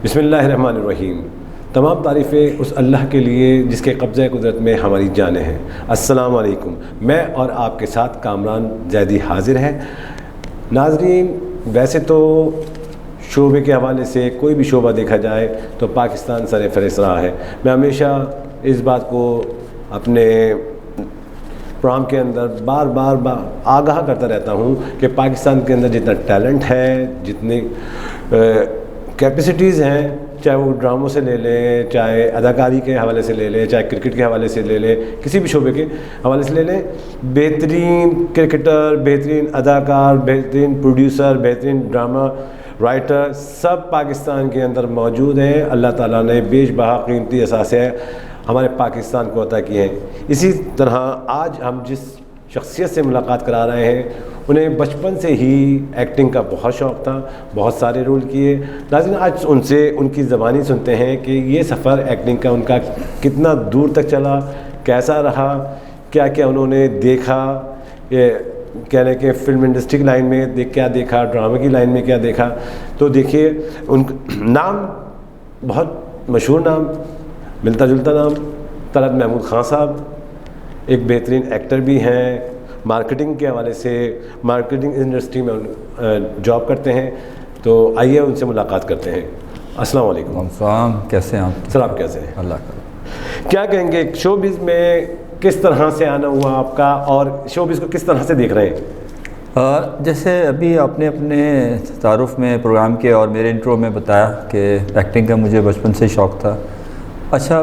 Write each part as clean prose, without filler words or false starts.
बिस्मिल्लाहिर्रहमानिर्रहीम। तमाम तारीफ़ें उस अल्लाह के लिए जिसके कब्ज़े कुदरत में हमारी जानें हैं। अस्सलाम वालेकुम। मैं और आपके साथ कामरान जैदी हाज़िर है। नाज़रीन, वैसे तो शोबे के हवाले से कोई भी शोबा देखा जाए तो पाकिस्तान सर फ़हरिस्त रहा है। मैं हमेशा इस बात को अपने प्रोग्राम के अंदर बार बार आगाह करता रहता हूँ कि पाकिस्तान के अंदर जितना टैलेंट है, जितनी कैपेसिटीज़ हैं, चाहे वो ड्रामों से ले लें, चाहे अदाकारी के हवाले से ले लें, चाहे क्रिकेट के हवाले से ले लें, किसी भी शोबे के हवाले से ले लें, बेहतरीन क्रिकेटर, बेहतरीन अदाकार, बेहतरीन प्रोड्यूसर, बेहतरीन ड्रामा राइटर सब पाकिस्तान के अंदर मौजूद हैं। अल्लाह ताला ने बेशबहा कीमती असासे हमारे पाकिस्तान को अता किए हैं। इसी तरह आज हम जिस शख्सियत से मुलाकात करा रहे हैं, उन्हें बचपन से ही एक्टिंग का बहुत शौक़ था, बहुत सारे रोल किए। नाज़रीन, आज उनसे उनकी ज़बानी सुनते हैं कि ये सफ़र एक्टिंग का उनका कितना दूर तक चला, कैसा रहा, क्या क्या उन्होंने देखा, ये कह रहे कि फ़िल्म इंडस्ट्री की लाइन में क्या देखा, ड्रामे की लाइन में क्या देखा। तो देखिए, उन नाम बहुत मशहूर नाम, मिलता जुलता नाम, तलत महमूद ख़ान साहब एक बेहतरीन एक्टर भी हैं। मार्केटिंग के हवाले से मार्केटिंग इंडस्ट्री में जॉब करते हैं। तो आइए उनसे मुलाकात करते हैं। अस्सलाम वालेकुम। अस्सलाम, कैसे हैं आप? सर, आप कैसे हैं? अल्लाह का। क्या कहेंगे, शोबिज़ में किस तरह से आना हुआ आपका और शोबिज़ को किस तरह से देख रहे हैं? जैसे अभी आपने अपने तारुफ में प्रोग्राम के और मेरे इंट्रो में बताया कि एक्टिंग का मुझे बचपन से शौक़ था। अच्छा,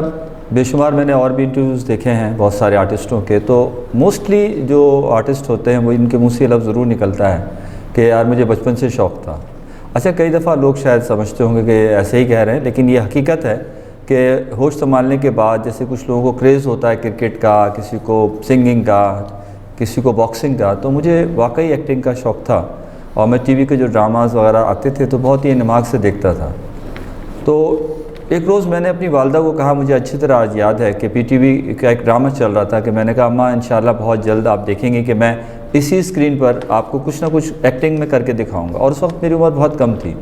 बेशुमार मैंने और भी इंटरव्यूज़ देखे हैं बहुत सारे आर्टिस्टों के, तो मोस्टली जो आर्टिस्ट होते हैं वो इनके मुँह से लफ्ज़ ज़रूर निकलता है कि यार मुझे बचपन से शौक़ था। अच्छा, कई दफ़ा लोग शायद समझते होंगे कि ऐसे ही कह रहे हैं, लेकिन ये हकीकत है कि होश संभालने के बाद जैसे कुछ लोगों को क्रेज़ होता है क्रिकेट का, किसी को सिंगिंग का, किसी को बॉक्सिंग का, तो मुझे वाकई एक्टिंग का शौक़ था। और मैं टीवी के जो ड्रामास वगैरह आते थे तो बहुत ही दिमाग से देखता था। तो एक रोज़ मैंने अपनी वालदा को कहा, मुझे अच्छी तरह आज याद है कि पीटीवी का एक ड्रामा चल रहा था, कि मैंने कहा अम्मा इंशाल्लाह बहुत जल्द आप देखेंगे कि मैं इसी स्क्रीन पर आपको कुछ ना कुछ एक्टिंग में करके दिखाऊंगा। और उस वक्त मेरी उम्र बहुत कम थी।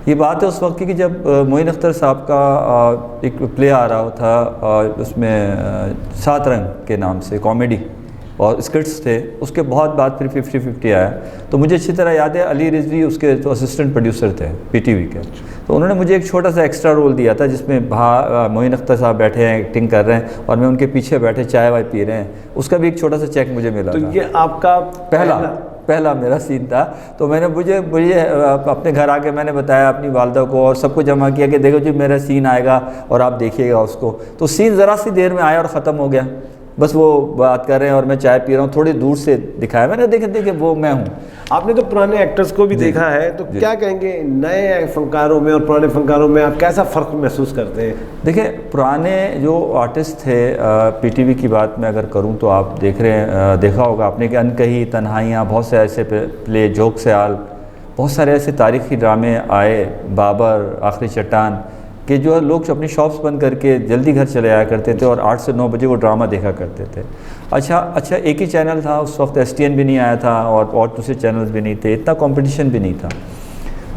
ये बात है उस वक्त की कि जब मोइन अख्तर साहब का एक प्ले आ रहा था, उसमें 7 रंग के नाम से कॉमेडी और स्किट्स थे। उसके बहुत बाद फिर 50-50 आया। तो मुझे अच्छी तरह याद है, अली रिजवी उसके तो असिस्टेंट प्रोड्यूसर थे पीटीवी के, तो उन्होंने मुझे एक छोटा सा एक्स्ट्रा रोल दिया था जिसमें मोइन अख्तर साहब बैठे हैं, एक्टिंग कर रहे हैं और मैं उनके पीछे बैठे चाय वाय पी रहे हैं। उसका भी एक छोटा सा चेक मुझे मिला। तो था। ये आपका पहला मेरा सीन था। तो मैंने मुझे अपने घर आके मैंने बताया अपनी वालदा को और सबको जमा किया कि देखो जी मेरा सीन आएगा और आप देखिएगा उसको। तो सीन ज़रा सी देर में आया और ख़त्म हो गया। बस वो बात कर रहे हैं और मैं चाय पी रहा हूँ, थोड़ी दूर से दिखाया मैंने, देखे वो मैं हूँ। आपने तो पुराने एक्टर्स को भी देखा है, तो क्या कहेंगे नए फनकारों में और पुराने फनकारों में आप कैसा फ़र्क महसूस करते हैं? देखिए, पुराने जो आर्टिस्ट थे, पीटीवी की बात मैं अगर करूं तो आप देखा होगा आपने कि अनकही तन्हाइयाँ, बहुत से ऐसे प्ले, जोक सयाल, बहुत सारे ऐसे तारीख़ी ड्रामे आए, बाबर, आखिरी चट्टान, कि जो लोग अपनी शॉप्स बंद करके जल्दी घर चले आया करते थे और 8 से 9 बजे वो ड्रामा देखा करते थे। अच्छा, एक ही चैनल था उस वक्त, एसटीएन भी नहीं आया था और दूसरे चैनल्स भी नहीं थे, इतना कंपटीशन भी नहीं था।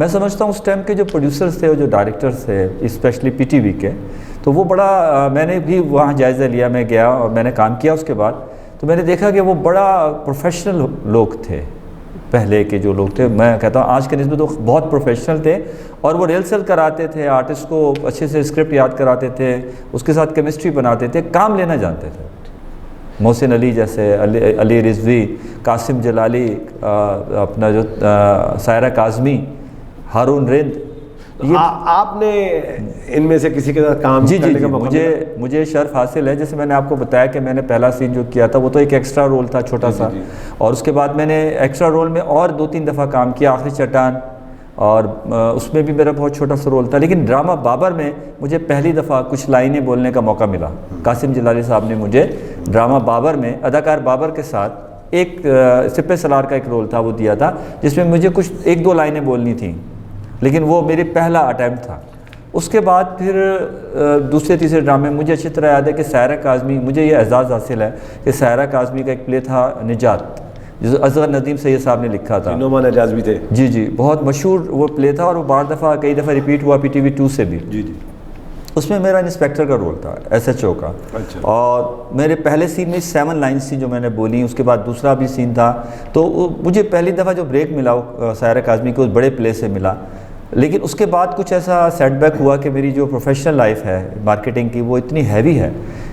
मैं समझता हूँ उस टाइम के जो प्रोड्यूसर्स थे और जो डायरेक्टर्स थे, स्पेशली पीटीवी के, तो वो बड़ा, मैंने भी वहाँ जायज़ा लिया, मैं गया और मैंने काम किया उसके बाद, तो मैंने देखा कि वो बड़ा प्रोफेशनल लोग थे। पहले के जो लोग थे, मैं कहता हूँ आज के निस्बत तो बहुत प्रोफेशनल थे और वो रिहर्सल कराते थे, आर्टिस्ट को अच्छे से स्क्रिप्ट याद कराते थे, उसके साथ केमिस्ट्री बनाते थे, काम लेना जानते थे। मोहसिन अली जैसे, अली रिजवी, कासिम जलाली, अपना जो सायरा काज़मी, हारून रिंद, आपने इनमें से किसी के साथ काम करने का मौका मिला? मुझे शर्फ हासिल है। जैसे मैंने आपको बताया कि मैंने पहला सीन जो किया था वो तो एक एक्स्ट्रा रोल था छोटा सा, और उसके बाद मैंने एक्स्ट्रा रोल में और 2-3 दफ़ा काम किया, आखिरी चट्टान, और उसमें भी मेरा बहुत छोटा सा रोल था। लेकिन ड्रामा बाबर में मुझे पहली दफ़ा कुछ लाइनें बोलने का मौका मिला। कासिम जलाली साहब ने मुझे ड्रामा बाबर में अदाकार बाबर के साथ एक सिपह सलार का एक रोल था वो दिया था, जिसमें मुझे कुछ 1-2 लाइनें बोलनी थी, लेकिन वो मेरी पहला अटैम्प्ट था। उसके बाद फिर दूसरे तीसरे ड्रामे मुझे अच्छी तरह याद है कि सायरा काज़मी, मुझे ये एजाज़ हासिल है कि सायरा काज़मी का एक प्ले था निजात, जो असगर नदीम सैयद साहब ने लिखा था। नोमान एजाज भी थे। जी जी, बहुत मशहूर वो प्ले था और वो कई दफ़ा रिपीट हुआ PTV 2 से भी। जी जी। उसमें मेरा इंस्पेक्टर का रोल था, SHO का। अच्छा। और मेरे पहले सीन में 7 लाइन्स थी जो मैंने बोली, उसके बाद दूसरा भी सीन था। तो मुझे पहली दफ़ा जो ब्रेक मिला सायरा काज़मी को उस बड़े प्ले से मिला, लेकिन उसके बाद कुछ ऐसा सेटबैक हुआ कि मेरी जो प्रोफेशनल लाइफ है मार्केटिंग की वो इतनी हैवी है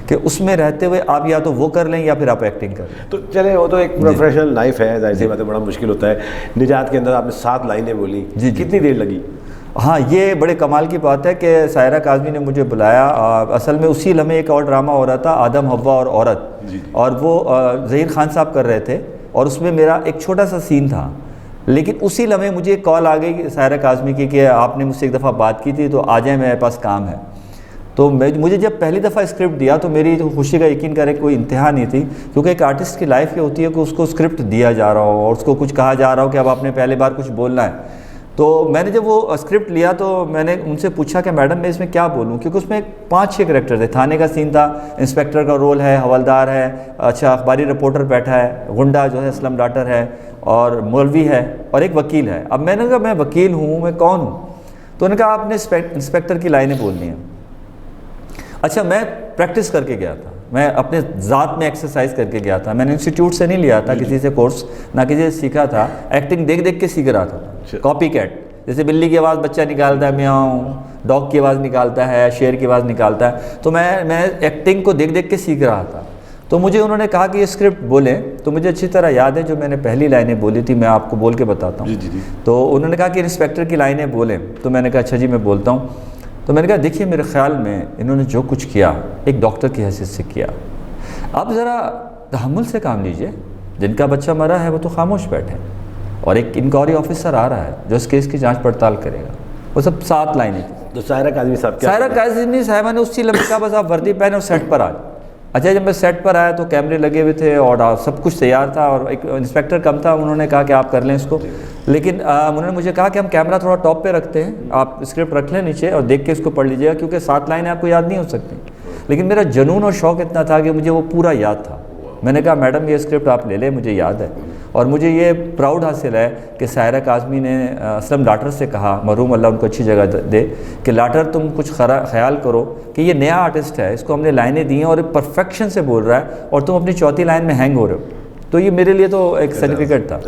कि उसमें रहते हुए आप या तो वो कर लें या फिर आप एक्टिंग कर लें। तो चले, वो तो एक प्रोफेशनल लाइफ है, जाहिर सी बात है, बड़ा मुश्किल होता है। निजात के अंदर आपने 7 लाइनें बोली। जी। कितनी देर लगी? हाँ, ये बड़े कमाल की बात है कि सायरा काज़मी ने मुझे बुलाया। असल में उसी लम्हे एक और ड्रामा हो रहा था, आदम हव्वा और औरत, और वो ज़हीर खान साहब कर रहे थे और उसमें मेरा एक छोटा सा सीन था। लेकिन उसी लम्हे मुझे एक कॉल आ गई सायरा काज़मी की कि आपने मुझसे एक दफ़ा बात की थी तो आ जाए, मेरे पास काम है। तो मुझे जब पहली दफ़ा स्क्रिप्ट दिया तो मेरी तो खुशी का यकीन करें कोई इंतहा नहीं थी, क्योंकि एक आर्टिस्ट की लाइफ ये होती है कि उसको स्क्रिप्ट दिया जा रहा हो और उसको कुछ कहा जा रहा हो कि अब आपने पहले बार कुछ बोलना है। तो मैंने जब वो स्क्रिप्ट लिया तो मैंने उनसे पूछा कि मैडम मैं इसमें क्या बोलूं, क्योंकि उसमें 5-6 कैरेक्टर थे। थाने का सीन था, इंस्पेक्टर का रोल है, हवलदार है, अच्छा अखबारी रिपोर्टर बैठा है, गुंडा जो है असलम डाटर है, और मौलवी है, और एक वकील है। अब मैंने कहा मैं वकील हूँ, मैं कौन हूँ? तो उन्होंने कहा आपने इंस्पेक्टर की लाइनें बोलनी है। अच्छा, मैं प्रैक्टिस करके गया था, मैं अपने ज़ात में एक्सरसाइज करके गया था। मैंने इंस्टीट्यूट से नहीं लिया था, किसी से कोर्स ना किसी से सीखा था, एक्टिंग देख देख के सीख रहा था। कॉपी कैट, जैसे बिल्ली की आवाज़ बच्चा निकालता है म्याऊं, डॉग की आवाज़ निकालता है, शेर की आवाज़ निकालता है, तो मैं एक्टिंग को देख देख के सीख रहा था। तो मुझे उन्होंने कहा कि ये स्क्रिप्ट बोलें, तो मुझे अच्छी तरह याद है जो मैंने पहली लाइनें बोली थी, मैं आपको बोल के बताता हूँ। तो उन्होंने कहा कि इंस्पेक्टर की लाइनें बोलें, तो मैंने कहा अच्छा जी मैं बोलता हूँ। तो मैंने कहा देखिए मेरे ख्याल में इन्होंने जो कुछ किया एक डॉक्टर की हैसियत से किया, आप ज़रा तहम्मुल से काम लीजिए, जिनका बच्चा मरा है वो तो खामोश बैठे, और एक इंक्वायरी ऑफिसर आ रहा है जो इस केस की जांच पड़ताल करेगा। वो सब 7 लाइनें थी। तो सायरा काज़मी साहब सायरा काज़मी साहबा ने उसी लम्हे का बस आप वर्दी पहने और सेट पर आ। अच्छा, जब मैं सेट पर आया तो कैमरे लगे हुए थे और सब कुछ तैयार था, और एक इंस्पेक्टर कम था, उन्होंने कहा कि आप कर लें इसको। लेकिन उन्होंने मुझे कहा कि हम कैमरा थोड़ा टॉप पे रखते हैं, आप स्क्रिप्ट रख लें नीचे और देख के इसको पढ़ लीजिएगा, क्योंकि 7 लाइनें आपको याद नहीं हो सकती। लेकिन मेरा जुनून और शौक़ इतना था कि मुझे वो पूरा याद था। मैंने कहा मैडम ये स्क्रिप्ट आप ले लें, मुझे याद है। और मुझे ये प्राउड हासिल है कि सायरा काज़मी ने असलम डाटर से कहा, मरहूम अल्लाह उनको अच्छी जगह दे, कि लाटर तुम कुछ ख्याल करो कि ये नया आर्टिस्ट है, इसको हमने लाइनें दी हैं और परफेक्शन से बोल रहा है, और तुम अपनी चौथी लाइन में हैंग हो रहे हो। तो ये मेरे लिए तो एक सर्टिफिकेट था।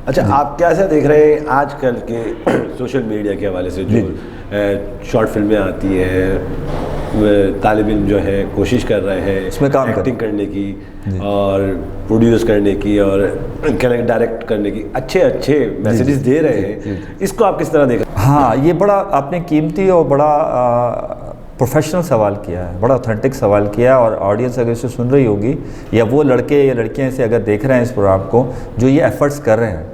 अच्छा, आप कैसा देख रहे हैं आजकल के सोशल मीडिया के हवाले से, जो शॉर्ट फिल्में आती हैं, तालिब इल्म जो है कोशिश कर रहे हैं इसमें काम एक्टिंग करने की और प्रोड्यूस करने की और डायरेक्ट करने की, अच्छे मैसेजेस दे रहे हैं, इसको आप किस तरह देख रहे हैं? हाँ, ये बड़ा आपने कीमती और बड़ा प्रोफेशनल सवाल किया है, बड़ा ऑथेंटिक सवाल किया है। और ऑडियंस अगर इसे सुन रही होगी, या वो लड़के या लड़कियां इसे अगर देख रहे हैं इस प्रोग्राम को, जो ये एफ़र्ट्स कर रहे हैं,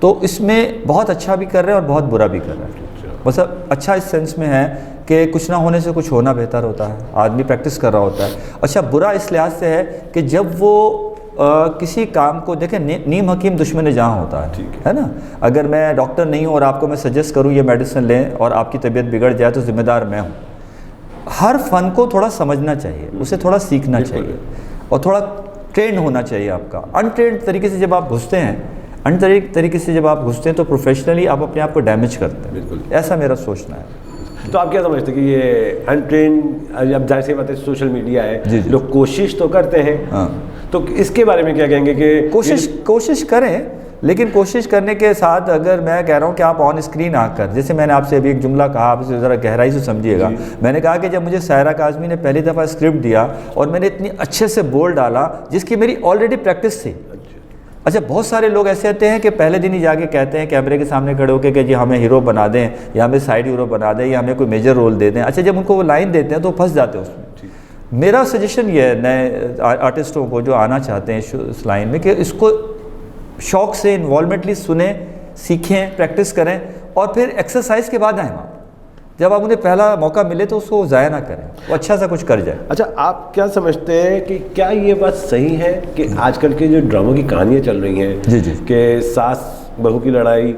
तो इसमें बहुत अच्छा भी कर रहे हैं और बहुत बुरा भी कर रहे हैं। बस अच्छा इस सेंस में है कि कुछ ना होने से कुछ होना बेहतर होता है, आदमी प्रैक्टिस कर रहा होता है। अच्छा, बुरा इस लिहाज से है कि जब वो किसी काम को देखें, नीम हकीम दुश्मन जहाँ होता है ना। अगर मैं डॉक्टर नहीं हूँ और आपको मैं सजेस्ट करूँ ये मेडिसिन लें और आपकी तबीयत बिगड़ जाए तो ज़िम्मेदार मैं हूँ। हर फ़न को थोड़ा समझना चाहिए, उसे थोड़ा सीखना चाहिए और थोड़ा ट्रेंड होना चाहिए आपका। अनट्रेंड तरीके से जब आप घुसते हैं, तरीके से जब आप घुसते हैं तो प्रोफेशनली आप अपने आप को डैमेज करते हैं। बिल्कुल, ऐसा मेरा सोचना है। तो आप क्या समझते हैं कि ये अनट्रेंड, अब जाहिर सी बात है सोशल मीडिया है, लोग कोशिश तो करते हैं, तो इसके बारे में क्या कहेंगे कि कोशिश करें, लेकिन कोशिश करने के साथ अगर मैं कह रहा हूँ कि आप ऑन स्क्रीन आकर, जैसे मैंने आपसे अभी एक जुमला कहा, आप इसे ज़रा गहराई से समझिएगा। मैंने कहा कि जब मुझे सायरा काज़मी ने पहली दफ़ा स्क्रिप्ट दिया और मैंने इतनी अच्छे से बोल डाला जिसकी मेरी ऑलरेडी प्रैक्टिस थी। अच्छा, बहुत सारे लोग ऐसे आते हैं कि पहले दिन ही जाके कहते हैं कैमरे के सामने खड़े होकर कि जी हमें हीरो बना दें, या हमें साइड हीरो बना दें, या हमें कोई मेजर रोल दे दें। अच्छा, जब उनको वो लाइन देते हैं तो फंस जाते हैं उसमें। मेरा सजेशन ये है नए आर्टिस्टों को जो आना चाहते हैं इस लाइन में, कि इसको शौक़ से इन्वॉल्वमेंटली सुने, सीखें, प्रैक्टिस करें, और फिर एक्सरसाइज के बाद आएँ वहाँ। जब आप उन्हें पहला मौका मिले तो उसको ज़ाया ना करें, वो अच्छा सा कुछ कर जाए। अच्छा, आप क्या समझते हैं कि क्या ये बात सही है कि आजकल के जो ड्रामों की कहानियाँ चल रही हैं, कि सास बहू की लड़ाई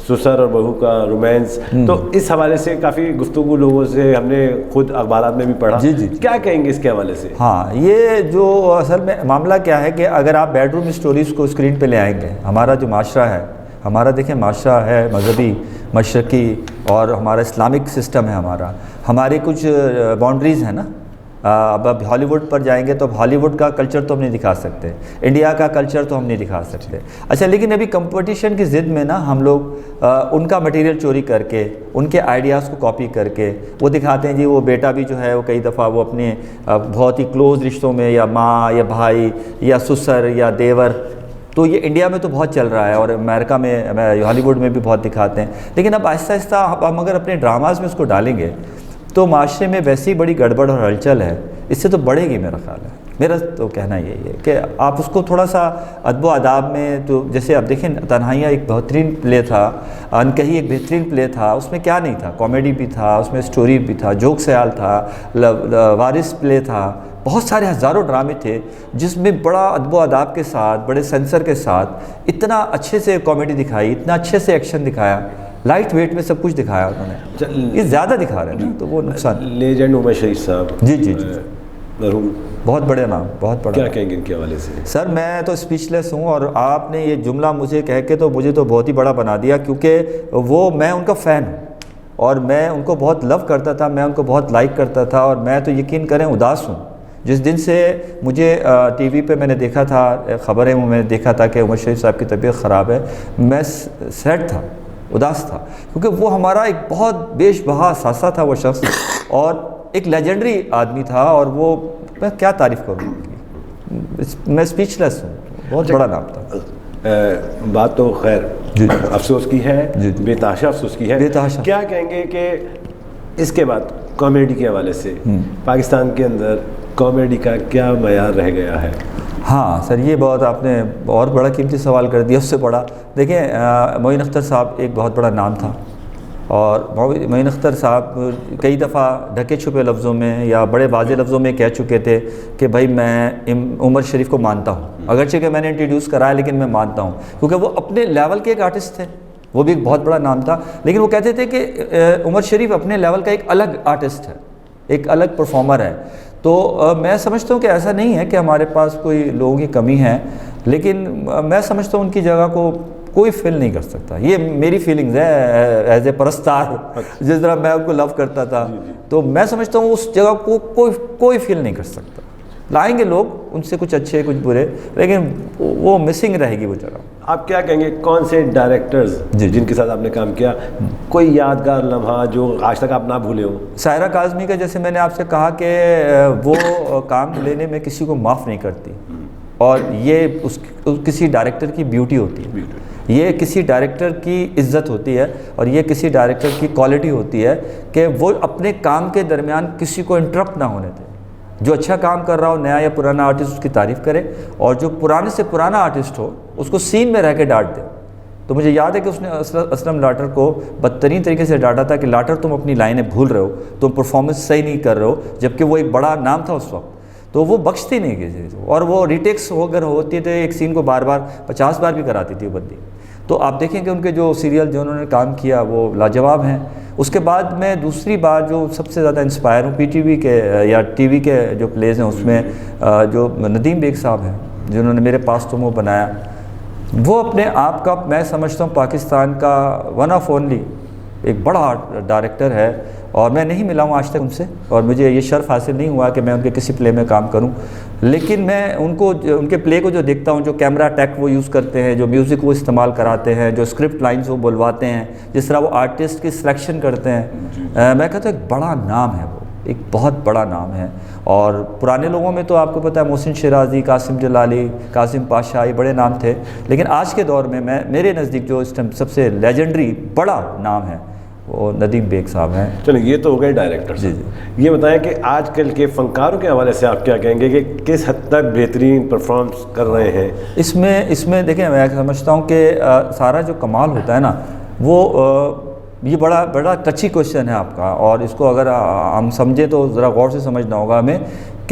ससुर और बहू का रोमांस, तो इस हवाले से काफ़ी गुफ्तगू लोगों से हमने खुद अखबारात में भी पढ़ा। जी जी। क्या कहेंगे इसके हवाले से? हाँ, ये जो असल में मामला क्या है कि अगर आप बेडरूम स्टोरीज़ को स्क्रीन पे ले आएंगे, हमारा जो माशरा है, हमारा देखें माशरा है मजहबी, मशरकी और हमारा इस्लामिक सिस्टम है, हमारी कुछ बाउंड्रीज़ हैं ना। अब हॉलीवुड पर जाएंगे तो अब हॉलीवुड का कल्चर तो हम नहीं दिखा सकते, इंडिया का कल्चर तो हम नहीं दिखा सकते। अच्छा, लेकिन अभी कंपटीशन की ज़िद में ना हम लोग उनका मटेरियल चोरी करके, उनके आइडियाज़ को कॉपी करके वो दिखाते हैं जी। वो बेटा भी जो है वो कई दफ़ा वो अपने बहुत ही क्लोज़ रिश्तों में, या माँ या भाई या ससुर या देवर, तो ये इंडिया में तो बहुत चल रहा है और अमेरिका में, हॉलीवुड में भी बहुत दिखाते हैं। लेकिन अब आहिस्ता आहिस्ता हम अगर अपने ड्रामाज़ में उसको डालेंगे तो माशरे में वैसी बड़ी गड़बड़ और हलचल है, इससे तो बढ़ेगी मेरा ख्याल है। मेरा तो कहना यही है कि आप उसको थोड़ा सा अदब आदाब में, तो जैसे आप देखें तन्हाइयाँ एक बेहतरीन प्ले था, अनकही एक बेहतरीन प्ले था, उसमें क्या नहीं था, कॉमेडी भी था, उसमें स्टोरी भी था, जोक सयाल था, वारिस प्ले था, बहुत सारे हज़ारों ड्रामे थे जिसमें बड़ा अदब आदाब के साथ, बड़े सेंसर के साथ इतना अच्छे से कॉमेडी दिखाई, इतना अच्छे से एक्शन दिखाया, लाइट वेट में सब कुछ दिखाया उन्होंने। ये ज़्यादा दिखा रहे हैं ना, तो वो नुकसान। लेजेंड उमर शरीफ साहब, जी जी जी, मरहूम, बहुत बड़े नाम, बहुत बड़ा। क्या कहेंगे इनके हवाले से? सर मैं तो स्पीचलेस हूँ, और आपने ये जुमला मुझे कह के तो मुझे तो बहुत ही बड़ा बना दिया, क्योंकि वो, मैं उनका फ़ैन हूँ और मैं उनको बहुत लव करता था, मैं उनको बहुत लाइक करता था, और मैं तो यकीन करें उदास हूँ जिस दिन से मुझे टीवी पे मैंने देखा था, ख़बरें में मैंने देखा था कि उमर शरीफ साहब की तबीयत ख़राब है, मैं सैड था, उदास था, क्योंकि वो हमारा एक बहुत बेशबहा सासा था वो शख्स, और एक लेजेंडरी आदमी था, और वो मैं क्या तारीफ़ करूँ, मैं स्पीचलेस हूँ, बहुत बड़ा नाम था। बात तो खैर अफसोस की है, बेतहाशा अफसोस की है। बेतहाशा। क्या कहेंगे कि इसके बाद कॉमेडी के हवाले से पाकिस्तान के अंदर कॉमेडी का क्या मयार रह गया है? हाँ सर, ये बहुत आपने और बड़ा कीमती सवाल कर दिया। उससे बड़ा देखें, मोइन अख्तर साहब एक बहुत बड़ा नाम था, और मोइन अख्तर साहब कई दफ़ा ढके छुपे लफ्ज़ों में या बड़े वाज़े लफ्ज़ों में कह चुके थे कि भाई मैं उमर शरीफ को मानता हूँ, अगरचे कि मैंने इंट्रोड्यूस कराया, लेकिन मैं मानता हूँ, क्योंकि वो अपने लेवल के एक आर्टिस्ट थे, वो भी एक बहुत बड़ा नाम था। लेकिन वो कहते थे कि उमर शरीफ अपने लेवल का एक अलग आर्टिस्ट है, एक अलग परफॉर्मर है। तो मैं समझता हूँ कि ऐसा नहीं है कि हमारे पास कोई लोगों की कमी है, लेकिन मैं समझता हूँ उनकी जगह को कोई फिल नहीं कर सकता। ये मेरी फीलिंग्स है एज ए परस्तार, जिस तरह मैं उनको लव करता था, तो मैं समझता हूँ उस जगह को कोई फिल नहीं कर सकता। लाएंगे लोग उनसे कुछ अच्छे कुछ बुरे, लेकिन वो मिसिंग रहेगी वो जगह। आप क्या कहेंगे, कौन से डायरेक्टर्स जिनके साथ आपने काम किया, कोई यादगार लम्हा जो आज तक आप ना भूले हो? सायरा काज़मी का, जैसे मैंने आपसे कहा कि वो काम लेने में किसी को माफ़ नहीं करती, और ये किसी डायरेक्टर की ब्यूटी होती है, ये किसी डायरेक्टर की इज़्ज़त होती है, और ये किसी डायरेक्टर की क्वालिटी होती है कि वो अपने काम के दरमियान किसी को इंटरप्ट ना होने दे। जो अच्छा काम कर रहा हो, नया या पुराना आर्टिस्ट, उसकी तारीफ़ करे, और जो पुराने से पुराना आर्टिस्ट हो उसको सीन में रह के डांट दे। तो मुझे याद है कि उसने असलम लाटर को बदतरीन तरीके से डांटा था कि लाटर तुम अपनी लाइनें भूल रहे हो, तुम परफॉर्मेंस सही नहीं कर रहे हो, जबकि वो एक बड़ा नाम था उस वक्त। तो वो बख्शती नहीं किसी को, और वो रिटेक्स अगर होती थे एक सीन को बार बार 50 बार भी कराती थी वो बंदी। तो आप देखेंगे उनके जो सीरियल जो उन्होंने काम किया वो लाजवाब हैं। उसके बाद मैं दूसरी बार जो सबसे ज़्यादा इंस्पायर हूँ पीटीवी के या टीवी के जो प्लेज़ हैं, उसमें जो नदीम बेग साहब हैं जिन्होंने मेरे पास तुम वो बनाया, वो अपने आप का मैं समझता हूँ पाकिस्तान का वन ऑफ ओनली एक बड़ा डायरेक्टर है, और मैं नहीं मिला हूँ आज तक उनसे, और मुझे ये शर्फ हासिल नहीं हुआ कि मैं उनके किसी प्ले में काम करूँ। लेकिन मैं उनको उनके प्ले को जो देखता हूँ, जो कैमरा टेक वो यूज़ करते हैं, जो म्यूज़िक वो इस्तेमाल कराते हैं, जो स्क्रिप्ट लाइन्स वो बुलवाते हैं, जिस तरह वो आर्टिस्ट की सिलेक्शन करते हैं, मैं कहता हूँ एक बड़ा नाम है, वो एक बहुत बड़ा नाम है। और पुराने लोगों में तो आपको पता है मोहसिन शिराजी, कासिम जलाली, कासिम पाशा, ये बड़े नाम थे। लेकिन आज के दौर में मेरे नज़दीक जो इस टाइम सबसे लेजेंडरी बड़ा नाम है वो नदीम बेग साहब हैं। चलिए, ये तो हो गए डायरेक्टर। जी जी। ये बताएं कि आजकल के फनकारों के हवाले से आप क्या कहेंगे कि किस हद तक बेहतरीन परफॉर्म्स कर रहे हैं? इसमें देखिए, मैं समझता हूँ कि सारा जो कमाल होता है ना, वो ये बड़ा टची क्वेश्चन है आपका, और इसको अगर हम समझें तो ज़रा गौर से समझना होगा हमें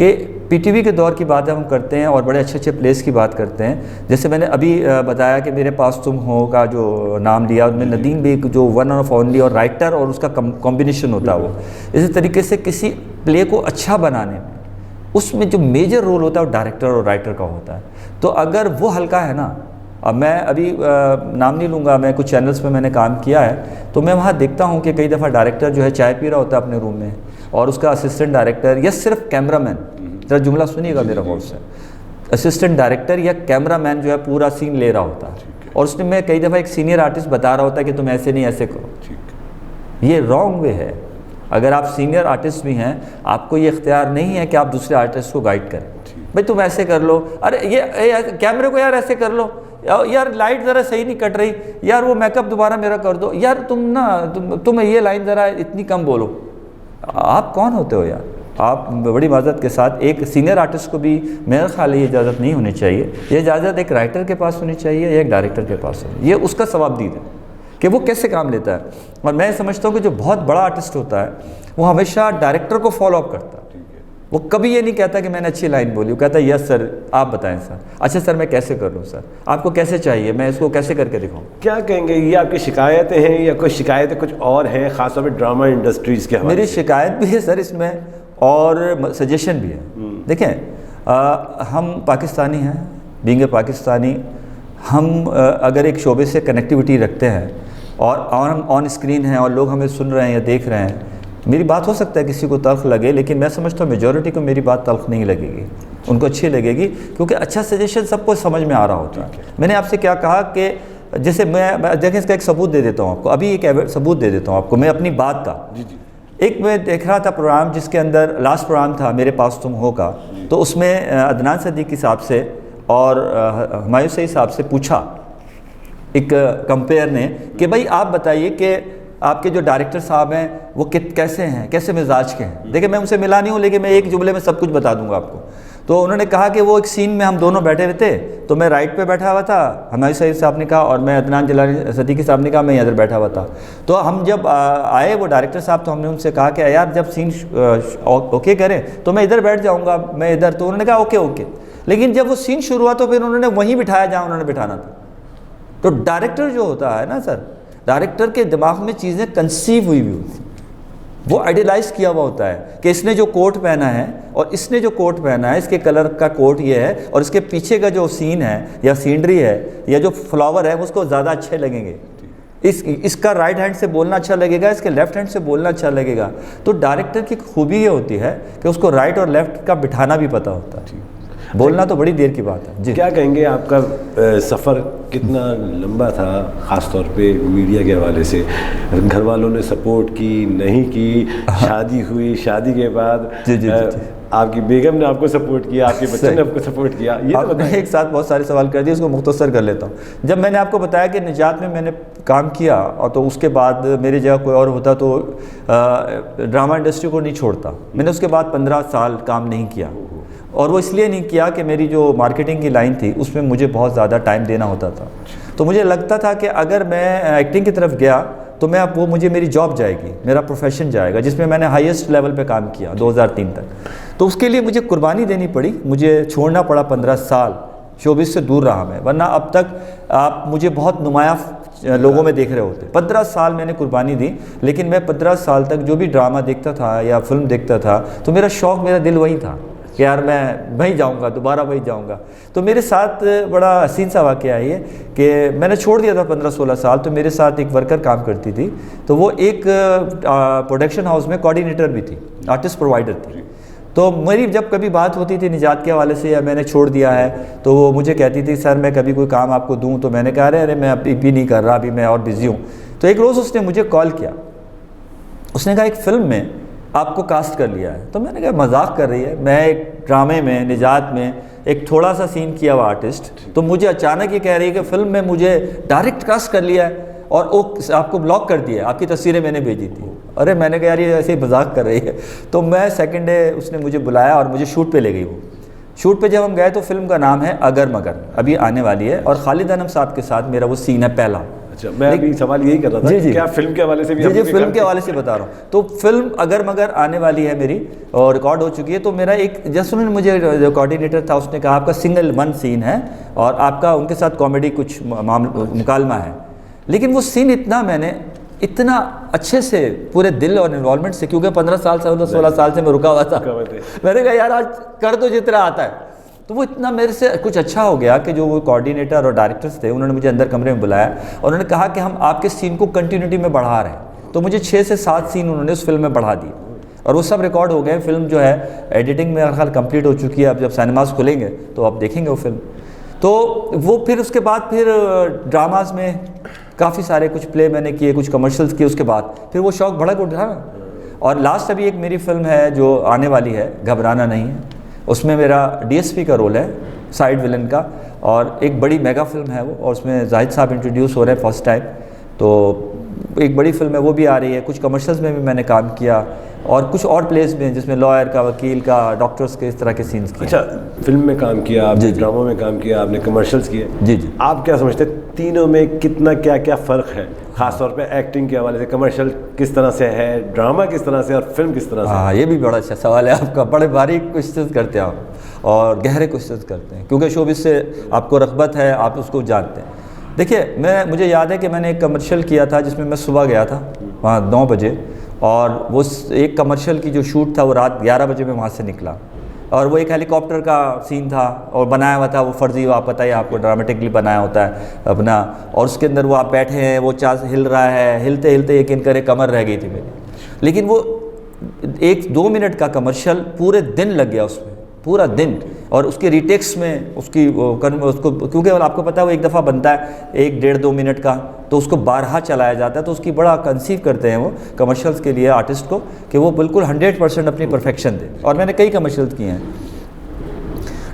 कि पीटीवी के दौर की बात हम करते हैं और बड़े अच्छे अच्छे प्लेस की बात करते हैं। जैसे मैंने अभी बताया कि मेरे पास तुम हो का जो नाम लिया, उसमें नदीम बेग जो वन ऑफ ओनली और राइटर और उसका कॉम्बिनेशन होता है वो, इसी तरीके से किसी प्ले को अच्छा बनाने में उसमें जो मेजर रोल होता है वो डायरेक्टर और राइटर का होता है। तो अगर वो हल्का है ना, अब मैं अभी नाम नहीं लूँगा, मैं कुछ चैनल्स पे मैंने काम किया है, तो मैं वहाँ देखता हूँ कि कई दफ़ा डायरेक्टर जो है चाय पी रहा होता है अपने रूम में और उसका असिस्टेंट डायरेक्टर या सिर्फ कैमरामैन, जरा जुमला सुनिएगा मेरा गौर से, असिस्टेंट डायरेक्टर या कैमरामैन जो है पूरा सीन ले रहा होता है और उसमें मैं कई दफ़ा एक सीनियर आर्टिस्ट बता रहा होता है कि तुम ऐसे नहीं ऐसे करो। ये रॉन्ग वे है। अगर आप सीनियर आर्टिस्ट भी हैं, आपको ये इख्तियार नहीं है कि आप दूसरे आर्टिस्ट को गाइड करें, भाई तुम ऐसे कर लो, अरे ये कैमरे को यार ऐसे कर लो, यार लाइट ज़रा सही नहीं कट रही, यार वो मेकअप दोबारा मेरा कर दो, यार तुम ये लाइन ज़रा इतनी कम बोलो। आप कौन होते हो यार? आप बड़ी माज़रत के साथ एक सीनियर आर्टिस्ट को भी मेरा ख्याल ये इजाज़त नहीं होनी चाहिए। ये इजाज़त एक राइटर के पास होनी चाहिए या एक डायरेक्टर के पास होनी, ये उसका सवाबदीद है कि वो कैसे काम लेता है। और मैं समझता हूँ कि जो बहुत बड़ा आर्टिस्ट होता है वो हमेशा डायरेक्टर को फॉलो अप करता है। वो कभी ये नहीं कहता कि मैंने अच्छी लाइन बोली, वो कहता है यस सर आप बताएं सर, अच्छा सर मैं कैसे कर लूँ सर, आपको कैसे चाहिए, मैं इसको कैसे करके दिखाऊँ। क्या कहेंगे, ये आपकी शिकायतें हैं या कोई शिकायतें कुछ और हैं ख़ासतौर पर ड्रामा इंडस्ट्रीज़ के हवाले मेरी से? शिकायत भी है सर इसमें और सजेशन भी है। देखें हम पाकिस्तानी हैं, बीइंग ए पाकिस्तानी, हम अगर एक शोबे से कनेक्टिविटी रखते हैं और हम ऑन स्क्रीन हैं और लोग हमें सुन रहे हैं या देख रहे हैं, मेरी बात हो सकता है किसी को तल्ख लगे, लेकिन मैं समझता हूँ मेजॉरिटी को मेरी बात तल्ख नहीं लगेगी, उनको अच्छी लगेगी, क्योंकि अच्छा सजेशन सबको समझ में आ रहा होता है। मैंने आपसे क्या कहा कि जैसे मैं देखें इसका एक सबूत दे देता हूँ आपको, अभी एक सबूत दे देता हूँ आपको मैं अपनी बात का। जी जी। एक मैं देख रहा था प्रोग्राम जिसके अंदर लास्ट प्रोग्राम था मेरे पास तुम हो का, तो उसमें अदनान सदीकी साहब से और हुमायूं सईद साहब से पूछा एक कंपेयर ने कि भाई आप बताइए कि आपके जो डायरेक्टर साहब हैं वो कैसे हैं, कैसे मिजाज के हैं। देखिए मैं उनसे मिला नहीं हूँ, लेकिन मैं एक जुमले में सब कुछ बता दूंगा आपको। तो उन्होंने कहा कि वो एक सीन में हम दोनों बैठे हुए थे, तो मैं राइट पे बैठा हुआ था, हुमायूं सईद साहब ने कहा, और मैं अदनान जिलानी सदीकी साहब ने कहा मैं इधर बैठा हुआ था। तो हम जब आए वो डायरेक्टर साहब, तो हमने उनसे कहा कि यार जब सीन ओके करें तो मैं इधर बैठ जाऊँगा, मैं इधर। तो उन्होंने कहा ओके ओके। लेकिन जब वो सीन शुरू हुआ तो फिर उन्होंने वहीं बिठाया जहाँ उन्होंने बिठाना था। तो डायरेक्टर जो होता है ना सर, डायरेक्टर के दिमाग में चीज़ें कंसीव हुई होती, वो आइडियलाइज किया हुआ होता है कि इसने जो कोट पहना है और इसने जो कोट पहना है, इसके कलर का कोट ये है और इसके पीछे का जो सीन है या सीनरी है या जो फ्लावर है उसको ज़्यादा अच्छे लगेंगे, इसका राइट हैंड से बोलना अच्छा लगेगा, इसके लेफ्ट हैंड से बोलना अच्छा लगेगा। तो डायरेक्टर की खूबी ये होती है कि उसको राइट और लेफ्ट का बिठाना भी पता होता है। बोलना तो बड़ी देर की बात है जी। क्या कहेंगे आपका सफ़र कितना लंबा था, ख़ास तौर पे मीडिया के हवाले से? घर वालों ने सपोर्ट की, नहीं की? शादी हुई, शादी के बाद जी जी जी आपकी बेगम ने आपको सपोर्ट किया, आपके बच्चे ने आपको सपोर्ट किया? ये तो मैं एक साथ बहुत सारे सवाल कर दिए, उसको मुख्तसर कर लेता हूँ। जब मैंने आपको बताया कि निजात में मैंने काम किया और तो उसके बाद मेरी जगह कोई और होता तो ड्रामा इंडस्ट्री को नहीं छोड़ता। मैंने उसके बाद 15 साल काम नहीं किया, और वो इसलिए नहीं किया कि मेरी जो मार्केटिंग की लाइन थी उसमें मुझे बहुत ज़्यादा टाइम देना होता था। तो मुझे लगता था कि अगर मैं एक्टिंग की तरफ गया तो मैं वो मुझे मेरी जॉब जाएगी, मेरा प्रोफेशन जाएगा, जिसमें मैंने हाईएस्ट लेवल पे काम किया 2003 तक। तो उसके लिए मुझे कुर्बानी देनी पड़ी, मुझे छोड़ना पड़ा 15 साल, शोबिस से दूर रहा मैं, वरना अब तक आप मुझे बहुत नुमाया लोगों में देख रहे होते। 15 साल मैंने कुर्बानी दी, लेकिन मैं 15 साल तक जो भी ड्रामा देखता था या फिल्म देखता था तो मेरा शौक़, मेरा दिल वही था कि यार मैं वहीं जाऊंगा, दोबारा वहीं जाऊंगा। तो मेरे साथ बड़ा हसीन सा वाक़या है ये कि मैंने छोड़ दिया था 15-16 साल। तो मेरे साथ एक वर्कर काम करती थी, तो वो एक प्रोडक्शन हाउस में कोऑर्डिनेटर भी थी, आर्टिस्ट प्रोवाइडर थी। तो मेरी जब कभी बात होती थी निजात के हवाले से या मैंने छोड़ दिया है, तो वो मुझे कहती थी सर मैं कभी कोई काम आपको दूँ? तो मैंने कहा अरे मैं अभी भी नहीं कर रहा, अभी मैं और बिज़ी हूँ। तो एक रोज़ उसने मुझे कॉल किया, उसने कहा एक फ़िल्म में आपको कास्ट कर लिया है। तो मैंने कहा मजाक कर रही है, मैं एक ड्रामे में, निजात में एक थोड़ा सा सीन किया हुआ आर्टिस्ट, तो मुझे अचानक ये कह रही है कि फ़िल्म में मुझे डायरेक्ट कास्ट कर लिया है और वो आपको ब्लॉक कर दिया है, आपकी तस्वीरें मैंने भेजी थी। अरे मैंने कहा यार ये ऐसे ही मजाक कर रही है। तो मैं सेकंड डे उसने मुझे बुलाया और मुझे शूट पे ले गई। वो शूट पे जब हम गए तो फिल्म का नाम है अगर मगर, अभी आने वाली है, और खालिद अनम साहब के साथ मेरा वो सीन है पहला। अच्छा, मैं अभी सवाल यही कर रहा था जी, जी। क्या फिल्म के हवाले से भी जी जी, आपने फिल्म काम के हवाले से बता रहा हूँ। तो फिल्म अगर मगर आने वाली है मेरी और रिकॉर्ड हो चुकी है। तो मेरा एक जस्ट उन्होंने मुझे जो कोऑर्डिनेटर था उसने कहा आपका सिंगल वन सीन है और आपका उनके साथ कॉमेडी कुछ मुकालमा है, लेकिन वो सीन इतना अच्छे से पूरे दिल और इन्वॉल्वमेंट से, क्योंकि 15 साल से 16 साल से मैं रुका हुआ था, मैंने कहा यार आज कर तो जितना आता है। तो वो इतना मेरे से कुछ अच्छा हो गया कि जो वो कोऑर्डिनेटर और डायरेक्टर्स थे उन्होंने मुझे अंदर कमरे में बुलाया और उन्होंने कहा कि हम आपके सीन को कंटिन्यूटी में बढ़ा रहे हैं। तो मुझे 6 से 7 सीन उन्होंने उस फिल्म में बढ़ा दिए और वो सब रिकॉर्ड हो गए। फिल्म जो है एडिटिंग में ख्याल कंप्लीट हो चुकी है। अब जब सिनेमास खुलेंगे तो आप देखेंगे वो फिल्म। तो वो फिर उसके बाद फिर ड्रामाज में काफ़ी सारे कुछ प्ले मैंने किए, कुछ कमर्शियल्स किए। उसके बाद फिर वो शौक भड़क उठा ना। और लास्ट अभी एक मेरी फिल्म है जो आने वाली है, घबराना नहीं है। उसमें मेरा डीएसपी का रोल है, साइड विलन का, और एक बड़ी मेगा फिल्म है वो, और उसमें जाहिद साहब इंट्रोड्यूस हो रहे हैं फर्स्ट टाइम। तो एक बड़ी फिल्म है वो भी आ रही है। कुछ कमर्शियल्स में भी मैंने काम किया और कुछ और प्लेस में जिसमें लॉयर का, वकील का, डॉक्टर्स के, इस तरह के सीन्स किए। अच्छा, फिल्म में काम किया आपने, ड्रामों में काम किया आपने, कमर्शियल्स किए। जी जी। आप क्या समझते हैं तीनों में कितना क्या क्या फ़र्क है, खासतौर पे एक्टिंग के हवाले से? कमर्शियल किस तरह से है, ड्रामा किस तरह से, और फिल्म किस तरह से? हाँ, ये भी बड़ा अच्छा सवाल है आपका। बड़े बारीक क्वेश्चन करते हैं आप और गहरे क्वेश्चन करते हैं, क्योंकि शोबिस से आपको रग़बत है, आप उसको जानते हैं। देखिए, मुझे याद है कि मैंने एक कमर्शियल किया था जिसमें मैं सुबह गया था वहाँ 9 बजे, और वो एक कमर्शियल की जो शूट था वो रात 11 बजे में वहाँ से निकला। और वो एक हेलीकॉप्टर का सीन था और बनाया हुआ था वो फर्जी, वो आप पता ही आपको, ड्रामेटिकली बनाया होता है अपना। और उसके अंदर वो आप बैठे हैं, वो चास हिल रहा है, हिलते हिलते यकीन करे कमर रह गई थी मेरी। लेकिन वो 1-2 मिनट का कमर्शियल पूरे दिन लग गया उसमें, पूरा दिन। और उसके रीटेक्स में उसको, क्योंकि आपको पता है वो एक दफ़ा बनता है 1-1.5-2 मिनट का, तो उसको बारहा चलाया जाता है। तो उसकी बड़ा कंसीव करते हैं वो कमर्शियल्स के लिए आर्टिस्ट को कि वो बिल्कुल 100% अपनी परफेक्शन दे। और मैंने कई कमर्शियल्स किए हैं।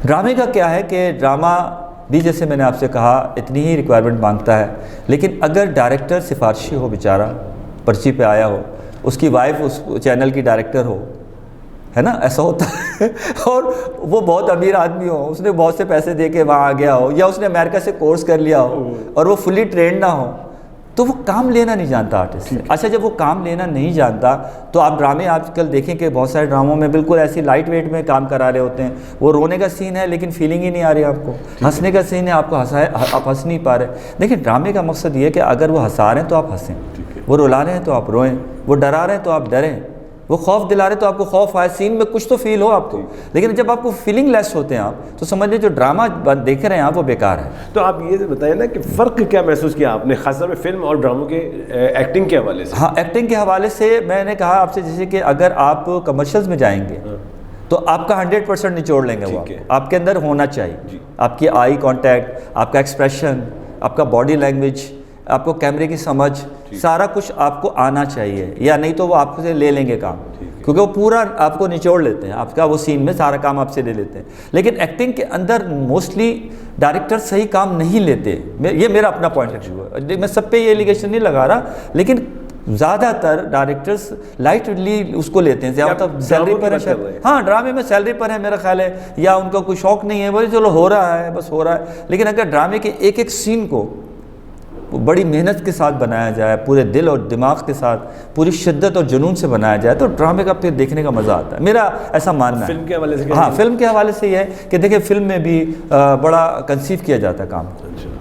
ड्रामे का क्या है कि ड्रामा भी, जैसे मैंने आपसे कहा, इतनी ही रिक्वायरमेंट मांगता है, लेकिन अगर डायरेक्टर सिफारशी हो, बेचारा पर्ची पे आया हो, उसकी वाइफ उस चैनल की डायरेक्टर हो, है ना, ऐसा होता है और वो बहुत अमीर आदमी हो, उसने बहुत से पैसे दे के वहाँ आ गया हो, या उसने अमेरिका से कोर्स कर लिया हो और वो फुली ट्रेंड ना हो, तो वो काम लेना नहीं जानता आर्टिस्ट से। अच्छा, जब वो काम लेना नहीं जानता तो आप ड्रामे आजकल देखें कि बहुत सारे ड्रामों में बिल्कुल ऐसी लाइट वेट में काम करा रहे होते हैं। वो रोने का सीन है लेकिन फीलिंग ही नहीं आ रही आपको, हंसने का सीन है आपको हंसाए, आप हंस नहीं पा रहे। देखिए, ड्रामे का मकसद ये है कि अगर वो हंसा रहे हैं तो आप हंसें, वो रुला रहे हैं तो आप रोएं, वो डरा रहे हैं तो आप डरें, वो खौफ दिला रहे तो आपको खौफ आए, सीन में कुछ तो फील हो आपको। लेकिन जब आपको फीलिंग लेस होते हैं आप, तो समझ लीजिए जो ड्रामा देख रहे हैं आप वो बेकार है। तो आप ये बताइए ना कि फ़र्क क्या महसूस किया आपने खासतौर पे फिल्म और ड्रामों के एक्टिंग के हवाले से? हाँ, एक्टिंग के हवाले से मैंने कहा आपसे, जैसे कि अगर आप कमर्शियल्स में जाएंगे तो आपका 100% निचोड़ लेंगे वो आपके अंदर होना चाहिए। आपकी आई कांटेक्ट, आपका एक्सप्रेशन, आपका बॉडी लैंग्वेज, आपको कैमरे की समझ, सारा कुछ आपको आना चाहिए, या नहीं तो वो आपसे ले लेंगे काम, क्योंकि वो पूरा आपको निचोड़ लेते हैं, आपका वो सीन में सारा काम आपसे ले लेते हैं। लेकिन एक्टिंग के अंदर मोस्टली डायरेक्टर सही काम नहीं लेते, ये मेरा अपना पॉइंट ऑफ व्यू है। मैं सब पे ये एलिगेशन नहीं लगा रहा, लेकिन ज़्यादातर डायरेक्टर्स लाइटली उसको लेते हैं, ज़्यादातर सैलरी पर है। हाँ, ड्रामे में सैलरी पर है मेरा ख्याल है, या उनका कोई शौक़ नहीं है, बोले चलो हो रहा है, बस हो रहा है। लेकिन अगर ड्रामे के एक एक सीन को बड़ी मेहनत के साथ बनाया जाए, पूरे दिल और दिमाग के साथ, पूरी शिद्दत और जुनून से बनाया जाए, तो ड्रामे का फिर देखने का मज़ा आता है, मेरा ऐसा मानना है। फिल्म के हवाले से? हाँ, फिल्म के हवाले से ये है कि देखिए, फिल्म में भी बड़ा कंसीव किया जाता है काम,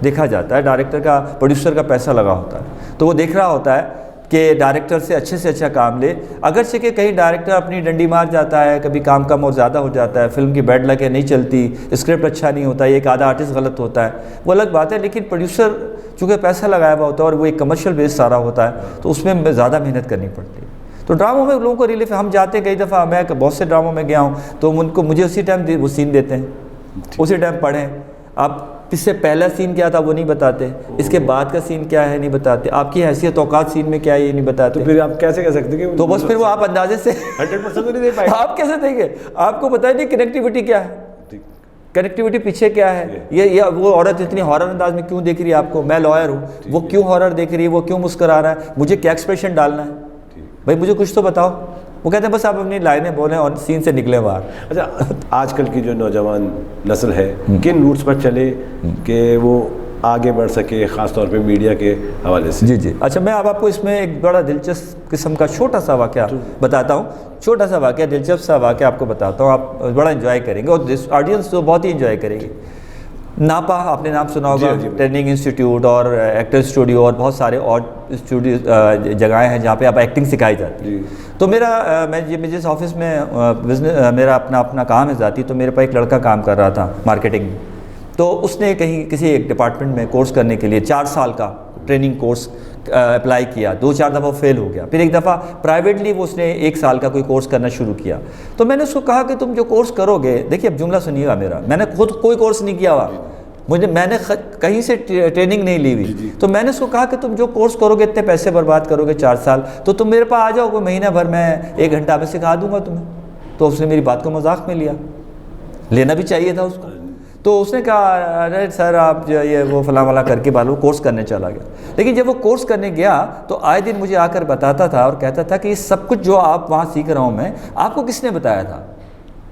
देखा जाता है, डायरेक्टर का, प्रोड्यूसर का पैसा लगा होता है, तो वो देख रहा होता है कि डायरेक्टर से अच्छा काम ले। अगर से कि कहीं डायरेक्टर अपनी डंडी मार जाता है, कभी काम कम और ज़्यादा हो जाता है, फिल्म की बैड लग है, नहीं चलती, स्क्रिप्ट अच्छा नहीं होता, एक आधा आर्टिस्ट गलत होता है, वो अलग बात है। लेकिन प्रोड्यूसर चूँकि पैसा लगाया हुआ होता है और वो एक कमर्शियल बेस सारा होता है, तो उसमें ज़्यादा मेहनत करनी पड़ती है। तो ड्रामों में लोगों को रिलीफ, हम जाते हैं कई दफ़ा, मैं बहुत से ड्रामों में गया हूँ, तो उनको मुझे उसी टाइम वो सीन देते हैं, उसी टाइम पढ़ें। आप इससे पहला सीन क्या था वो नहीं बताते, इसके बाद का सीन क्या है नहीं बताते, आपकी हैसियत औकात सीन में क्या है ये नहीं बताते। तो फिर आप कैसे कह सकते हैं कि तो बस फिर वो आप अंदाजे से 100% तो नहीं दे पाएंगे। आप कैसे देंगे, आपको पता ही नहीं कनेक्टिविटी क्या है, कनेक्टिविटी पीछे क्या है, ये वो औरत इतनी हॉरर अंदाज में क्यों देख रही है आपको, मैं लॉयर हूँ, वो क्यों हॉरर देख रही है, वो क्यों मुस्कुरा रहा है, मुझे क्या एक्सप्रेशन डालना है, भाई मुझे कुछ तो बताओ। वो कहते हैं बस आप अपनी लाइनें बोलें और सीन से निकले बाहर। अच्छा, आजकल की जो नौजवान नस्ल है किन रूट्स पर चले कि वो आगे बढ़ सके, ख़ास तौर पे मीडिया के हवाले से? जी जी। अच्छा, मैं अब आपको इसमें एक बड़ा दिलचस्प किस्म का छोटा सा वाक़या बताता हूँ। छोटा सा वाक़या, दिलचस्प सा वाक़या आपको बताता हूँ, आप बड़ा इन्जॉय करेंगे और ऑडियंस तो बहुत ही इन्जॉय करेगी। नापा आपने नाम सुना होगा, ट्रेनिंग इंस्टीट्यूट और एक्टर स्टूडियो और बहुत सारे और स्टूडियो जगहें हैं जहाँ पे आप एक्टिंग सिखाई जाती है। तो मैं जिस ऑफिस में बिजनेस मेरा अपना काम है ज़ाती, तो मेरे पास एक लड़का काम कर रहा था मार्केटिंग में। तो उसने कहीं किसी एक डिपार्टमेंट में कोर्स करने के लिए 4 साल का ट्रेनिंग कोर्स अप्लाई किया, 2-4 दफ़ा फेल हो गया, फिर एक दफ़ा प्राइवेटली वो उसने 1 साल का कोई कोर्स करना शुरू किया। तो मैंने उसको कहा कि तुम जो कोर्स करोगे, देखिए अब जुमला सुनिएगा मेरा, मैंने खुद कोई कोर्स नहीं किया हुआ, मैंने कहीं से ट्रेनिंग नहीं ली हुई। तो मैंने उसको कहा कि तुम जो कोर्स करोगे, इतने पैसे बर्बाद करोगे 4 साल, तो तुम मेरे पास आ जाओ, कोई महीना भर मैं 1 घंटा में सिखा दूंगा तुम्हें। तो उसने मेरी बात को मजाक में लिया, लेना भी चाहिए था उसको। तो उसने कहा अरे सर आप जो ये वो फला वाला करके बालू कोर्स करने चला गया। लेकिन जब वो कोर्स करने गया तो आए दिन मुझे आकर बताता था और कहता था कि ये सब कुछ जो आप वहाँ सीख रहा हूँ मैं, आपको किसने बताया था?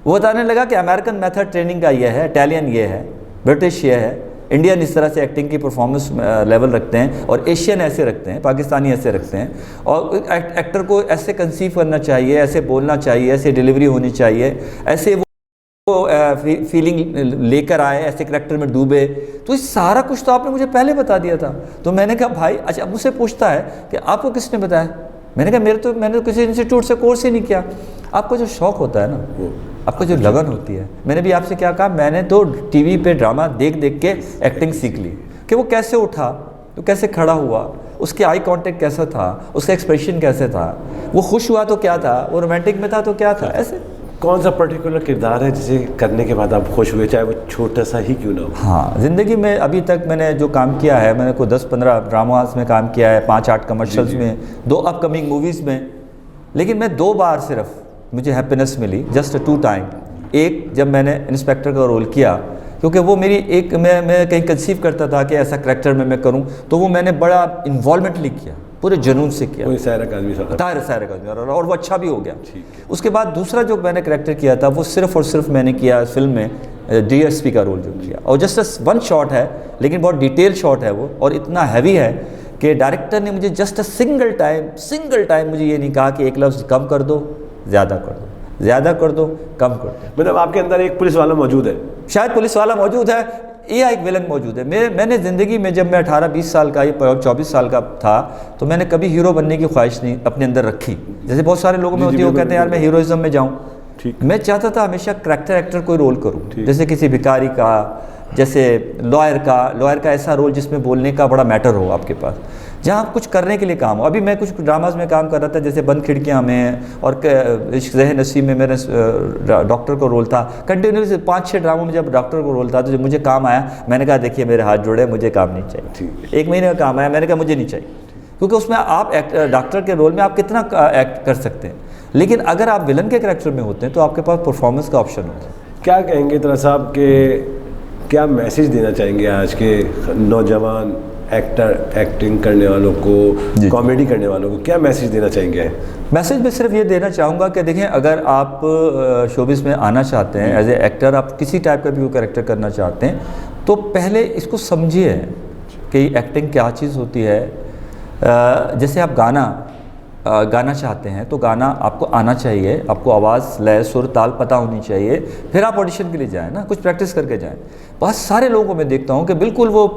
वो बताने लगा कि अमेरिकन मेथड ट्रेनिंग का ये है, इटालियन ये है, ब्रिटिश ये है, इंडियन इस तरह से एक्टिंग की परफॉर्मेंस लेवल रखते हैं, और एशियन ऐसे रखते हैं, पाकिस्तानी ऐसे रखते हैं, और एक्टर को ऐसे कंसीव करना चाहिए, ऐसे बोलना चाहिए, ऐसे डिलीवरी होनी चाहिए, ऐसे वो फीलिंग लेकर आए, ऐसे करैक्टर में डूबे। तो इस सारा कुछ तो आपने मुझे पहले बता दिया था। तो मैंने कहा भाई, अच्छा मुझसे पूछता है कि आपको किसने बताया? मैंने कहा मैंने तो किसी इंस्टीट्यूट से कोर्स ही नहीं किया। आपको जो शौक़ होता है ना, आपको जो लगन होती है, मैंने भी आपसे क्या कहा, मैंने तो टीवी पे ड्रामा देख देख के एक्टिंग सीख ली कि वो कैसे उठा, तो कैसे खड़ा हुआ, उसके आई कांटेक्ट कैसा था, उसका एक्सप्रेशन कैसे था, वो खुश हुआ तो क्या था, वो रोमांटिक में था तो क्या था। ऐसे कौन सा पर्टिकुलर किरदार है जिसे करने के बाद आप खुश हुए, चाहे वो छोटा सा ही क्यों ना हो? हाँ, ज़िंदगी में अभी तक मैंने जो काम किया है, मैंने कोई 10-15 ड्रामास में काम किया है, 5-8 कमर्शियल्स में, 2 अपकमिंग मूवीज़ में। लेकिन मैं 2 बार सिर्फ मुझे हैप्पीनेस मिली, जस्ट 2 टाइम। एक जब मैंने इंस्पेक्टर का रोल किया, क्योंकि वो मेरी एक मैं कहीं कंसीव करता था कि ऐसा करैक्टर में मैं करूं, तो वो मैंने बड़ा इन्वॉल्वमेंटली किया, पूरे जुनून से किया, कोई सायरक आदमी और वो अच्छा भी हो गया। उसके बाद दूसरा जो मैंने करैक्टर किया था, वो सिर्फ और सिर्फ मैंने किया फिल्म में डीएसपी का रोल जो किया, और जस्ट 1 शॉट है, लेकिन बहुत डिटेल शॉट है वो, और इतना हैवी है कि डायरेक्टर ने मुझे जस्ट सिंगल टाइम मुझे ये नहीं कहा कि एक लफ्ज़ कम कर दो, ज़्यादा कर दो, ज़्यादा कर दो, कम कर दो। मतलब आपके अंदर एक पुलिस वाला मौजूद है, शायद पुलिस वाला मौजूद है या एक विलन मौजूद है। मैंने ज़िंदगी में, जब मैं 18-20 साल का, 24 साल का था, तो मैंने कभी हीरो बनने की ख्वाहिश नहीं अपने अंदर रखी, जैसे बहुत सारे लोगों में होती है। वो कहते हैं यार मैं हीरोइज्म में जाऊँ, मैं चाहता था हमेशा करैक्टर एक्टर कोई रोल करूँ, जैसे किसी भिखारी का, जैसे लॉयर का ऐसा रोल जिसमें बोलने का बड़ा मैटर हो आपके पास, जहाँ कुछ करने के लिए काम हो। अभी मैं कुछ ड्रामाज में काम कर रहा था, जैसे बंद खिड़कियाँ में और इश्क ज़ह नसीब में मेरा डॉक्टर का रोल था। कंटिन्यूसली 5-6 ड्रामों में जब डॉक्टर का रोल था, तो जब मुझे काम आया, मैंने कहा देखिए मेरे हाथ जोड़े, मुझे काम नहीं चाहिए। 1 महीने का काम आया, मैंने कहा मुझे नहीं चाहिए, क्योंकि उसमें आप डॉक्टर के रोल में आप कितना एक्ट कर सकते हैं, लेकिन अगर आप विलन के करैक्टर में होते हैं तो आपके पास परफॉर्मेंस का ऑप्शन होता है। क्या कहेंगे तरा साहब के, क्या मैसेज देना चाहेंगे आज के नौजवान एक्टिंग करने वालों को, कॉमेडी करने वालों को, क्या मैसेज देना चाहेंगे? मैसेज में सिर्फ ये देना चाहूँगा कि देखें, अगर आप शोबिज़ में आना चाहते हैं एज ए एक्टर, आप किसी टाइप का भी वो कैरेक्टर करना चाहते हैं, तो पहले इसको समझिए कि एक्टिंग क्या चीज़ होती है। जैसे आप गाना चाहते हैं तो गाना आपको आना चाहिए, आपको आवाज़, लय, सुर, ताल पता होनी चाहिए, फिर आप ऑडिशन के लिए जाएँ ना, कुछ प्रैक्टिस करके जाएँ। बहुत सारे लोगों को मैं देखता हूँ कि बिल्कुल वो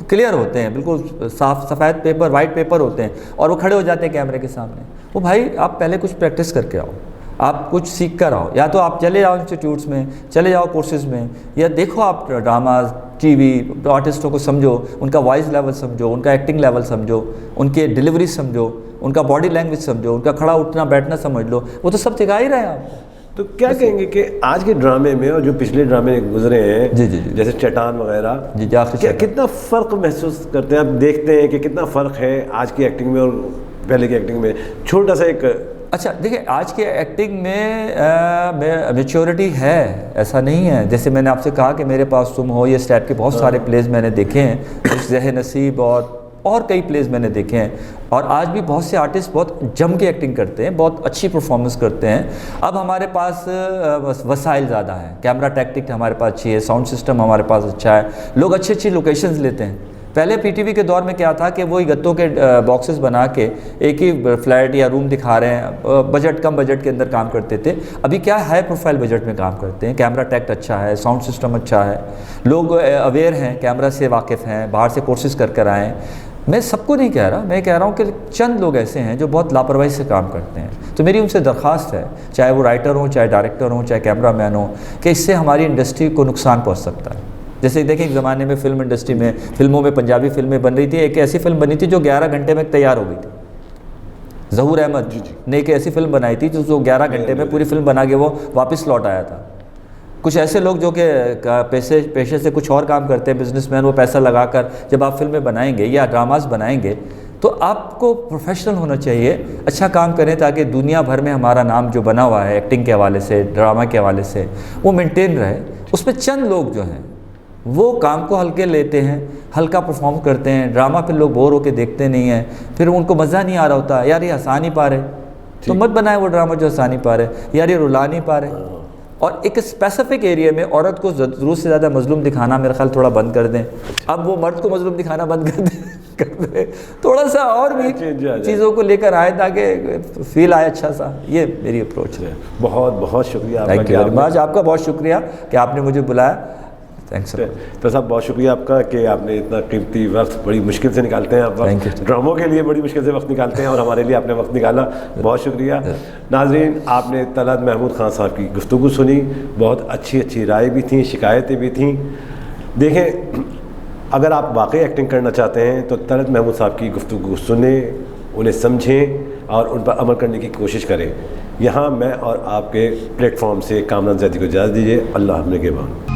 क्लियर होते हैं, बिल्कुल साफ सफ़ेद पेपर, वाइट पेपर होते हैं, और वो खड़े हो जाते हैं कैमरे के सामने। वो भाई आप पहले कुछ प्रैक्टिस करके आओ, आप कुछ सीख कर आओ, या तो आप चले जाओ इंस्टीट्यूट्स में, चले जाओ कोर्सेज़ में, या देखो आप ड्रामा, टीवी, आर्टिस्टों को समझो, उनका वॉइस लेवल समझो, उनका एक्टिंग लेवल समझो, उनके डिलीवरी समझो, उनका बॉडी लैंग्वेज समझो, उनका खड़ा उठना बैठना समझ लो, वो तो सब सिखा ही रहे हैं आपको। तो क्या कहेंगे कि आज के ड्रामे में और जो पिछले ड्रामे गुजरे हैं, जी, जैसे चट्टान वगैरह, क्या कितना फ़र्क महसूस करते हैं? आप देखते हैं कि कितना फ़र्क है आज की एक्टिंग में और पहले की एक्टिंग में? छोटा सा एक, अच्छा देखिए, आज के एक्टिंग में मैच्योरिटी है, ऐसा नहीं है। जैसे मैंने आपसे कहा कि मेरे पास तुम हो, ये इस टाइप के बहुत सारे प्लेस मैंने देखे हैं, इश्क ज़ह नसीब और कई प्लेस मैंने देखे हैं, और आज भी बहुत से आर्टिस्ट बहुत जम के एक्टिंग करते हैं, बहुत अच्छी परफॉर्मेंस करते हैं। अब हमारे पास वसाइल ज़्यादा है, कैमरा टैक्टिक हमारे पास अच्छी है, साउंड सिस्टम हमारे पास अच्छा है, लोग अच्छी लोकेशंस लेते हैं। पहले पीटीवी के दौर में क्या था कि वही गत्तों के बॉक्सेस बना के एक ही फ्लैट या रूम दिखा रहे हैं, बजट कम बजट के अंदर काम करते थे। अभी क्या हाई प्रोफाइल बजट में काम करते हैं, कैमरा टेक्ट अच्छा है, साउंड सिस्टम अच्छा है, लोग अवेयर हैं, कैमरा से वाकिफ़ हैं, बाहर से कोर्सेज कर कर आए हैं। मैं सबको नहीं कह रहा, मैं कह रहा हूँ कि चंद लोग ऐसे हैं जो बहुत लापरवाही से काम करते हैं। तो मेरी उनसे दरख्वास्त है, चाहे वो राइटर हों, चाहे डायरेक्टर हों, चाहे कैमरा मैन हो, कि इससे हमारी इंडस्ट्री को नुकसान पहुँच सकता है। जैसे देखें एक ज़माने में फ़िल्म इंडस्ट्री में, फिल्मों में, पंजाबी फिल्में बन रही थी, एक ऐसी फिल्म बनी थी जो 11 घंटे में तैयार हो गई थी। ज़हूर अहमद ने एक ऐसी फिल्म बनाई थी जो 11 घंटे में पूरी फिल्म बना के वो वापस लौट आया था। कुछ ऐसे लोग जो कि पेशे से कुछ और काम करते हैं, बिजनेसमैन, वो पैसा लगाकर जब आप फिल्में बनाएंगे या ड्रामास बनाएंगे तो आपको प्रोफेशनल होना चाहिए, अच्छा काम करें ताकि दुनिया भर में हमारा नाम जो बना हुआ है एक्टिंग के हवाले से, ड्रामा के हवाले से, वो मेंटेन रहे। उसमें चंद लोग जो हैं वो काम को हल्के लेते हैं, हल्का परफॉर्म करते हैं, ड्रामा फिर लोग बोर होकर देखते नहीं हैं, फिर उनको मज़ा नहीं आ रहा होता, यार ये हंसा नहीं पा रहे, तो मत बनाए वो ड्रामा जो हंसा नहीं पा रहे, यार ये रुला नहीं पा रहे। और एक स्पेसिफिक एरिया में औरत को ज़रूरत से ज़्यादा मजलूम दिखाना मेरा ख्याल थोड़ा बंद कर दें। अब वो मर्द को मजलूम दिखाना बंद कर दें, थोड़ा सा और भी चीज़ों को लेकर आए ताकि फील आए अच्छा सा। ये मेरी अप्रोच है। बहुत बहुत शुक्रिया, थैंक यू वेरी मच। आपका बहुत शुक्रिया कि आपने मुझे बुलाया। थैंक्स तो साहब, बहुत शुक्रिया आपका कि आपने इतना कीमती वक्त बड़ी मुश्किल से निकालते हैं आप वक्त, ड्रामों के लिए बड़ी मुश्किल से वक्त निकालते हैं और हमारे लिए आपने वक्त निकाला, बहुत शुक्रिया। नाजरीन, आपने तलत महमूद खान साहब की गुफ्तगू सुनी, बहुत अच्छी अच्छी राय भी थी, शिकायतें भी थीं। देखें, अगर आप वाकई एक्टिंग करना चाहते हैं तो तलत महमूद साहब की गुफ्तगू सुने, उन्हें समझें और उन पर अमल करने की कोशिश करें। यहाँ मैं और आपके प्लेटफॉर्म से कामरान ज़ैदी को इजाज़त दीजिए। अल्लाह हाफ़िज़ के बाद।